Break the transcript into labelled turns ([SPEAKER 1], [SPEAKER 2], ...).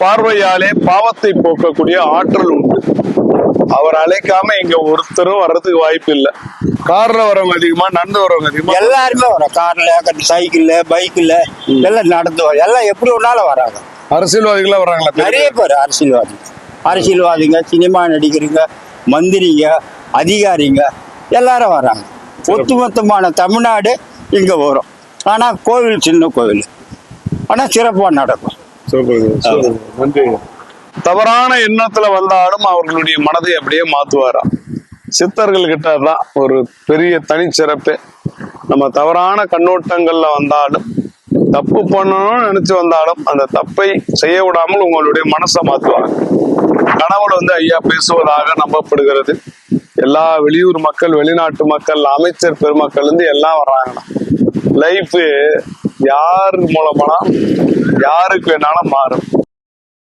[SPEAKER 1] பார்வையாலே பாவத்தை போக்கக்கூடிய ஆற்றல் உண்டு. அவர் அழைக்காம இங்க ஒருத்தரும் வர்றதுக்கு வாய்ப்பு இல்லை. கார்ல வரவங்க அதிகமா, நடந்து வரவங்க அதிகமா?
[SPEAKER 2] எல்லாருமே வரும். கார்ல, சைக்கிள்ல, பைக்ல எல்லாம் நடந்து வரும். எல்லாம் எப்படி ஒன்னாலும் வராங்க.
[SPEAKER 1] அரசியல்வாதிகளா வர்றாங்களா?
[SPEAKER 2] நிறைய பேர் அரசியல்வாதிங்க, சினிமா நடிகருங்க, மந்திரிங்க, அதிகாரிங்க எல்லாரும் வராங்க. ஒட்டுமொத்தமான தமிழ்நாடு இங்க வரும். ஆனா கோவில் சின்ன கோவில், ஆனா சிறப்பா நடக்கும்.
[SPEAKER 1] நன்றி. தவறான எண்ணத்துல வந்தாலும் அவர்களுடைய மனதை அப்படியே மாத்துவாரா? சித்தர்கள் கிட்ட தான் ஒரு பெரிய தனிச்சிறப்பு. நம்ம தவறான கண்ணோட்டங்கள்ல வந்தாலும், தப்பு பண்ணணும்னு நினைச்சு வந்தாலும் அந்த தப்பை செய்ய விடாமல் உங்களுடைய மனசை மாத்துவாங்க. கனவுல ஐயா பேசுவதாக நம்பப்படுகிறது. எல்லா வெளியூர் மக்கள், வெளிநாட்டு மக்கள், அமைச்சர் பெருமக்கள் எல்லாம் வர்றாங்கண்ணா. லைஃப் யார் மூலமானா யாருக்கு வேணாலும் மாறும்.